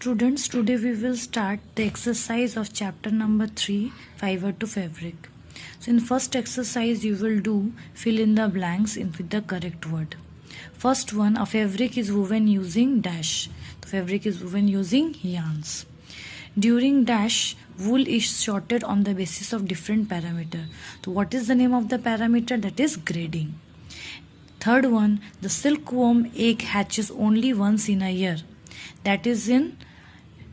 Students, today we will start the exercise of chapter number 3, Fiber to Fabric. So in first exercise you will do fill in the blanks with the correct word. First one, a fabric is woven using dash. The fabric is woven using yarns. During dash, wool is sorted on the basis of different parameter. So what is the name of the parameter? That is grading. Third one, the silkworm egg hatches only once in a year. That is in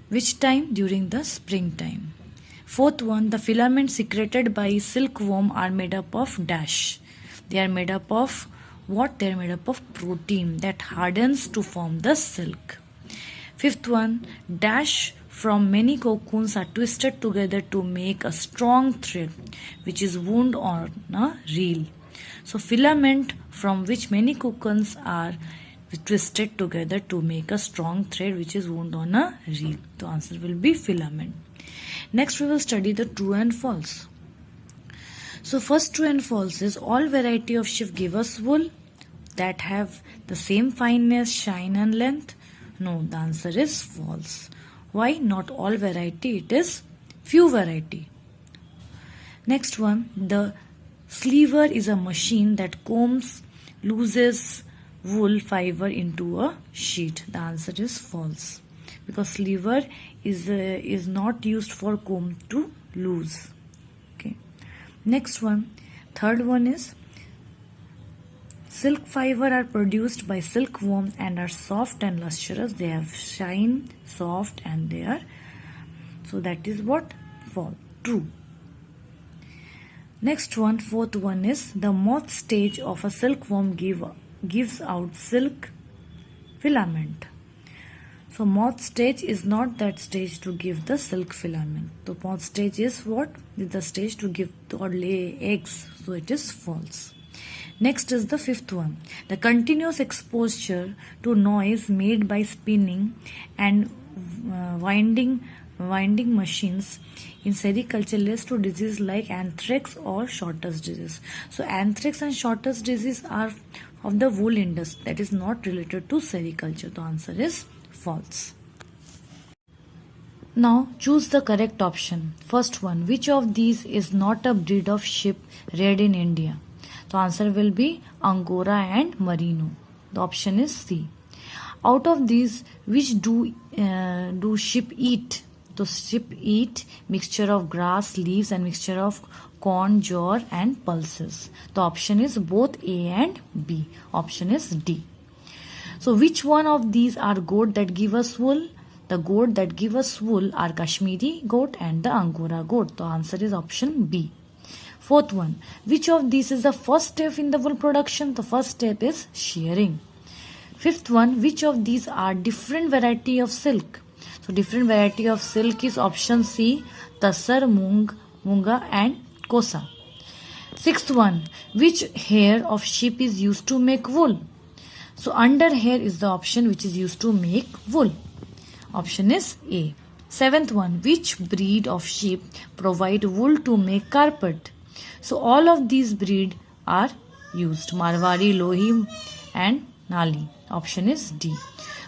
which time? During the springtime. Fourth one, the filaments secreted by silkworm are made up of dash. They are made up of what? They are made up of protein that hardens to form the silk. Fifth one, dash from many cocoons are twisted together to make a strong thread which is wound on a reel. So filament from which many cocoons are twisted together to make a strong thread which is wound on a reel. The answer will be filament. Next we will study the true and false. So first true and false is all variety of sheep give us wool that have the same fineness, shine and length. No, the answer is false. Why? Not all variety, it is few variety. Next one, the sleever is a machine that combs, looses wool fiber into a sheet. The answer is false because sleever is not used for comb to loose. Okay. Next one, third one is silk fiber are produced by silkworm and are soft and lustrous. They have shine, soft, and they are, so that is what? False. True. Next one, fourth one is the moth stage of a silkworm gives out silk filament. So moth stage is not that stage to give the silk filament. The moth stage is what? Is the stage to give or lay eggs. So it is false. Next is the fifth one. The continuous exposure to noise made by spinning and winding machines in sericulture leads to disease like anthrax or shorter's disease. So anthrax and shorter's disease are of the wool industry, that is not related to sericulture. The answer is false. Now choose the correct option. First one, which of these is not a breed of sheep reared in India? The answer will be Angora and Merino. The option is C. Out of these, which do sheep eat? So sheep eat mixture of grass, leaves and mixture of corn, jowar and pulses. The option is both A and B. Option is D. So which one of these are goat that give us wool? The goat that give us wool are Kashmiri goat and the Angora goat. The answer is option B. Fourth one, which of these is the first step in the wool production? The first step is shearing. Fifth one, which of these are different variety of silk? So different variety of silk is option C, Tassar, Munga and Kosa. Sixth one, which hair of sheep is used to make wool? So under hair is the option which is used to make wool. Option is A. Seventh one, which breed of sheep provide wool to make carpet? So all of these breed are used, Marwari, Lohi and Nali. Option is D.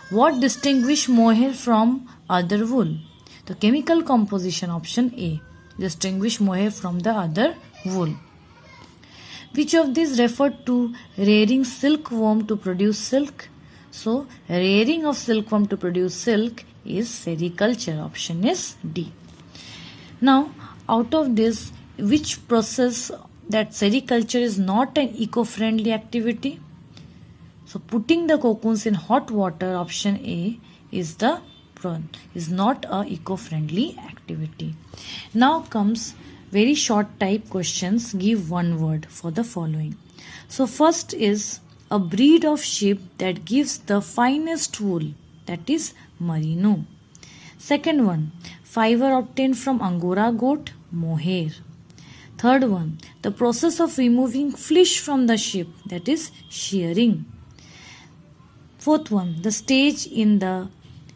What distinguish mohair from other wool? The chemical composition, option A. Distinguish mohair from the other wool. Which of these refer to rearing silkworm to produce silk? So rearing of silkworm to produce silk is sericulture. Option is D. Now out of this, which process that sericulture is not an eco-friendly activity? So putting the cocoons in hot water, option A, is not a eco-friendly activity. Now comes very short type questions. Give one word for the following. So first is a breed of sheep that gives the finest wool, that is Merino. Second one, fiber obtained from Angora goat, mohair. Third one, the process of removing fleece from the sheep, that is shearing. Fourth one, the stage in the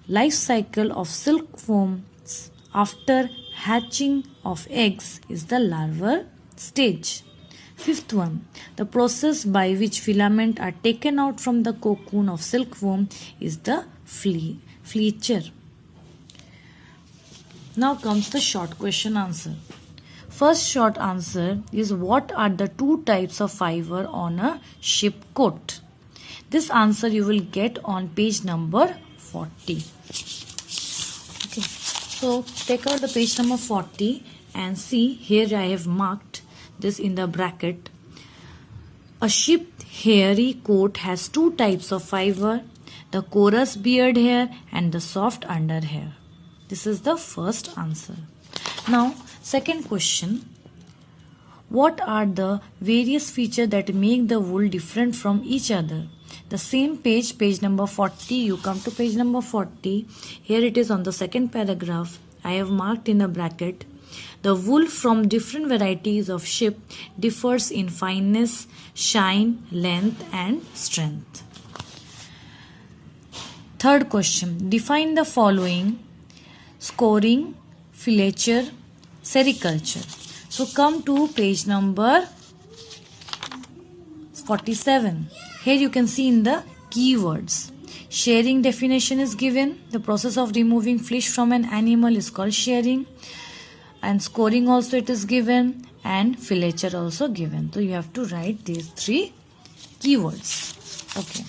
life cycle of silkworms after hatching of eggs is the larval stage. Fifth one, the process by which filament are taken out from the cocoon of silkworm is the fleature. Now comes the short question answer. First short answer is, what are the two types of fiber on a ship coat? This answer you will get on page number 40. Okay. So take out the page number 40 and see, here I have marked this in the bracket. A ship hairy coat has two types of fiber, the coarse beard hair and the soft under hair. This is the first answer. Now, second question. What are the various features that make the wool different from each other? The same page, page number 40, you come to page number 40. Here it is on the second paragraph. I have marked in a bracket. The wool from different varieties of ship differs in fineness, shine, length and strength. Third question. Define the following: scoring, filature, sericulture. So come to page number 47. Here you can see in the keywords. Shearing definition is given. The process of removing flesh from an animal is called shearing. And scoring also it is given. And filature also given. So you have to write these three keywords. Okay.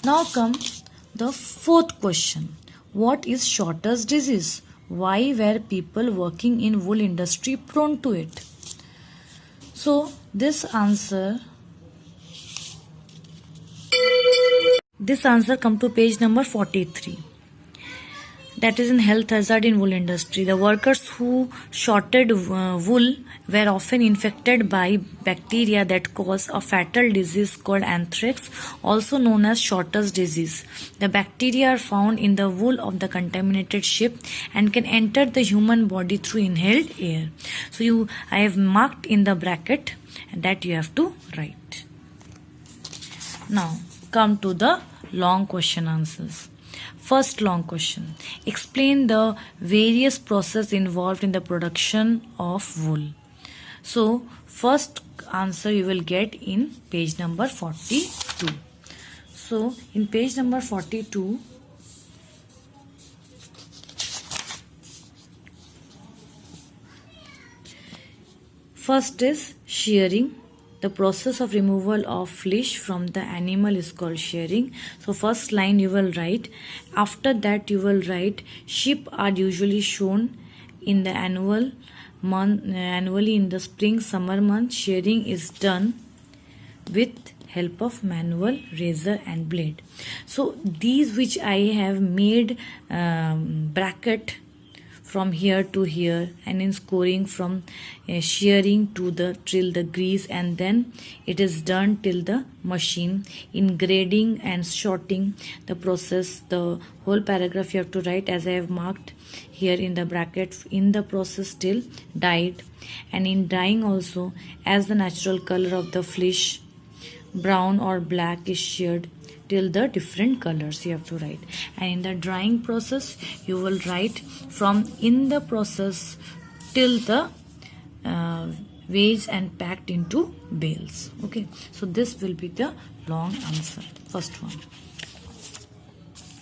Now come the fourth question. What is Shorter's disease? Why were people working in wool industry prone to it? So this answer come to page number 43. That is in health hazard in wool industry. The workers who shorted wool were often infected by bacteria that cause a fatal disease called anthrax, also known as Shorter's disease. The bacteria are found in the wool of the contaminated ship and can enter the human body through inhaled air. So I have marked in the bracket that you have to write. Now come to the long question answers. First long question. Explain the various processes involved in the production of wool. So first answer you will get in page number 42. So in page number 42, first is shearing. The process of removal of flesh from the animal is called shearing. So first line you will write. After that you will write, sheep are usually shown in the annually in the spring summer month. Shearing is done with help of manual razor and blade. So these which I have made bracket from here to here, and in scoring from shearing to till the grease, and then it is done till the machine. In grading and sorting the process, the whole paragraph you have to write as I have marked here in the bracket. In the process till dyed, and in dyeing also, as the natural color of the flesh brown or black is sheared till the different colors you have to write. And in the drying process you will write from in the process till the weighed and packed into bales. Okay, so this will be the long answer, first one.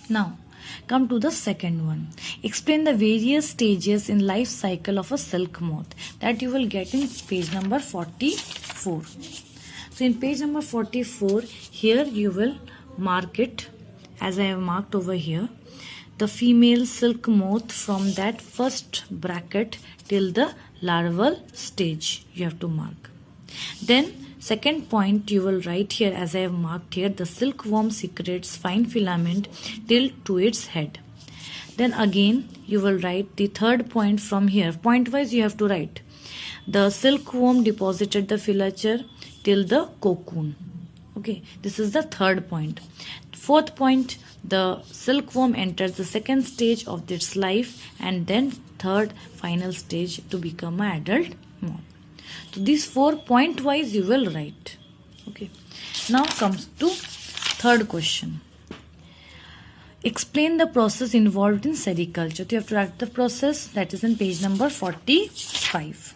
Now come to the second one. Explain the various stages in life cycle of a silk moth. That you will get in page number 44. So in page number 44, here you will mark it as I have marked over here. The female silk moth from that first bracket till the larval stage you have to mark. Then second point you will write here as I have marked here. The silkworm secretes fine filament till to its head. Then again you will write the third point from here. Point wise you have to write. The silkworm deposited the filature till the cocoon. Okay, this is the third point. Fourth point, the silkworm enters the second stage of its life, and then third final stage to become an adult moth. So these 4 point wise you will write. Okay. Now comes to third question. Explain the process involved in sericulture. So you have to write the process, that is in page number 45.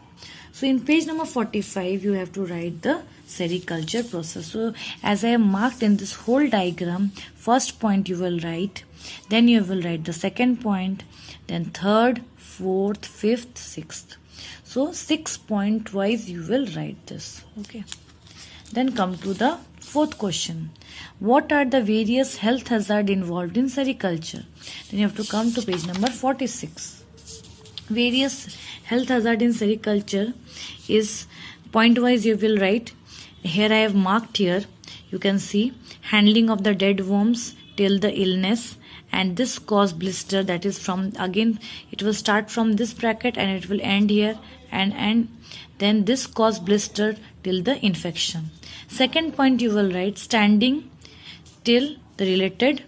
So in page number 45 you have to write the sericulture process. So as I have marked in this whole diagram, first point you will write, then you will write the second point, then third, fourth, fifth, sixth. So 6 point wise you will write this. Okay. Then come to the fourth question. What are the various health hazards involved in sericulture? Then you have to come to page number 46. Various health hazard in sericulture is point wise you will write. Here I have marked here. You can see handling of the dead worms till the illness, and this cause blister, that is from, again it will start from this bracket and it will end here, and then this cause blister till the infection. Second point you will write standing till the related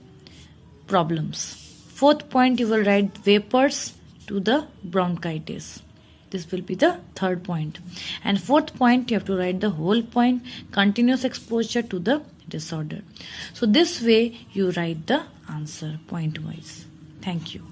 problems. Fourth point you will write vapors to the bronchitis. This will be the third point. And fourth point you have to write the whole point, continuous exposure to the disorder. So this way you write the answer point wise. Thank you.